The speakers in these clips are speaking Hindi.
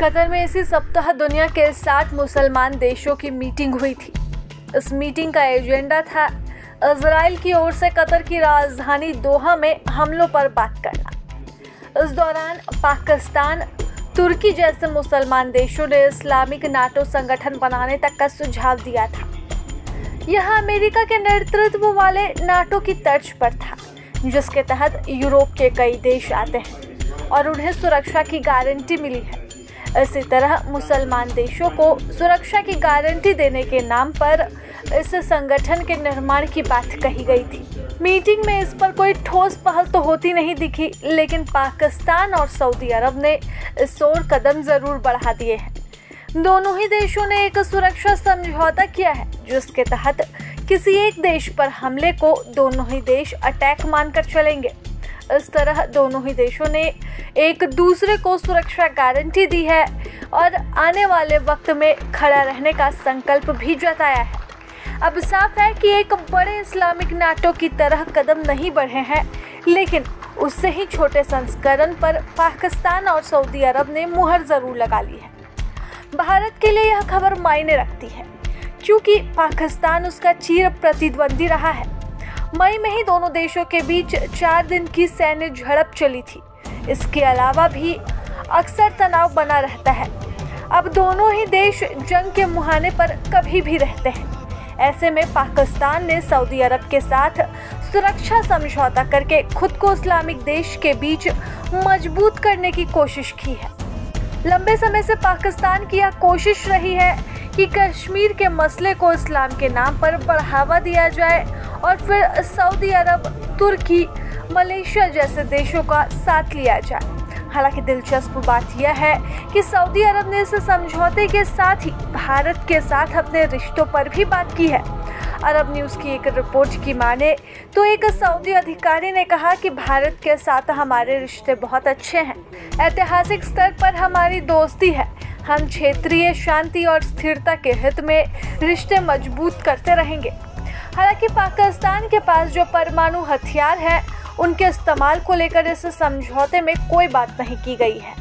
कतर में इसी सप्ताह दुनिया के 60 मुसलमान देशों की मीटिंग हुई थी। इस मीटिंग का एजेंडा था इजराइल की ओर से कतर की राजधानी दोहा में हमलों पर बात करना। इस दौरान पाकिस्तान, तुर्की जैसे मुसलमान देशों ने इस्लामिक नाटो संगठन बनाने तक का सुझाव दिया था। यह अमेरिका के नेतृत्व वाले नाटो की तर्ज पर था, जिसके तहत यूरोप के कई देश आते हैं और उन्हें सुरक्षा की गारंटी मिली है। इसी तरह मुसलमान देशों को सुरक्षा की गारंटी देने के नाम पर इस संगठन के निर्माण की बात कही गई थी। मीटिंग में इस पर कोई ठोस पहल तो होती नहीं दिखी, लेकिन पाकिस्तान और सऊदी अरब ने इस ओर कदम जरूर बढ़ा दिए हैं। दोनों ही देशों ने एक सुरक्षा समझौता किया है, जिसके तहत किसी एक देश पर हमले को दोनों ही देश अटैक मानकर चलेंगे। इस तरह दोनों ही देशों ने एक दूसरे को सुरक्षा गारंटी दी है और आने वाले वक्त में खड़ा रहने का संकल्प भी जताया है। अब साफ है कि एक बड़े इस्लामिक नाटो की तरह कदम नहीं बढ़े हैं, लेकिन उससे ही छोटे संस्करण पर पाकिस्तान और सऊदी अरब ने मुहर जरूर लगा ली है। भारत के लिए यह खबर मायने रखती है, क्योंकि पाकिस्तान उसका चिर प्रतिद्वंदी रहा है। मई में ही दोनों देशों के बीच 4 दिन की सैन्य झड़प चली थी। इसके अलावा भी अक्सर तनाव बना रहता है। अब दोनों ही देश जंग के मुहाने पर कभी भी रहते हैं। ऐसे में पाकिस्तान ने सऊदी अरब के साथ सुरक्षा समझौता करके खुद को इस्लामिक देश के बीच मजबूत करने की कोशिश की है। लंबे समय से पाकिस्तान की यह कोशिश रही है कि कश्मीर के मसले को इस्लाम के नाम पर बढ़ावा दिया जाए और फिर सऊदी अरब, तुर्की, मलेशिया जैसे देशों का साथ लिया जाए। हालांकि दिलचस्प बात यह है कि सऊदी अरब ने इस समझौते के साथ ही भारत के साथ अपने रिश्तों पर भी बात की है। अरब न्यूज़ की एक रिपोर्ट की माने तो एक सऊदी अधिकारी ने कहा कि भारत के साथ हमारे रिश्ते बहुत अच्छे हैं। ऐतिहासिक स्तर पर हमारी दोस्ती है। हम क्षेत्रीय शांति और स्थिरता के हित में रिश्ते मजबूत करते रहेंगे। हालांकि पाकिस्तान के पास जो परमाणु हथियार हैं, उनके इस्तेमाल को लेकर इस समझौते में कोई बात नहीं की गई है।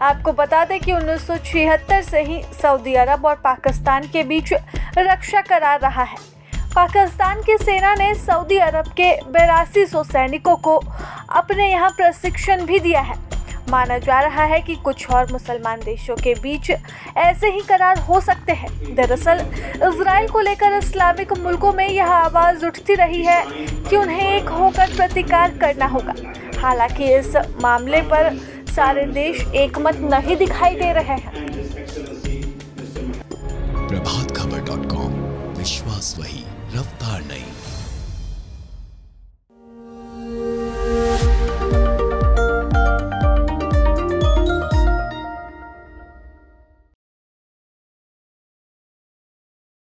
आपको बता दें कि 1976 से ही सऊदी अरब और पाकिस्तान के बीच रक्षा करार रहा है। पाकिस्तान की सेना ने सऊदी अरब के 8200 सैनिकों को अपने यहाँ प्रशिक्षण भी दिया है। माना जा रहा है कि कुछ और मुसलमान देशों के बीच ऐसे ही करार हो सकते हैं। दरअसल इजराइल को लेकर इस्लामिक मुल्कों में यह आवाज़ उठती रही है कि उन्हें एक होकर प्रतिकार करना होगा। हालांकि इस मामले पर सारे देश एकमत नहीं दिखाई दे रहे हैं। प्रभातखबर.com, विश्वास वही, रफ्तार नहीं।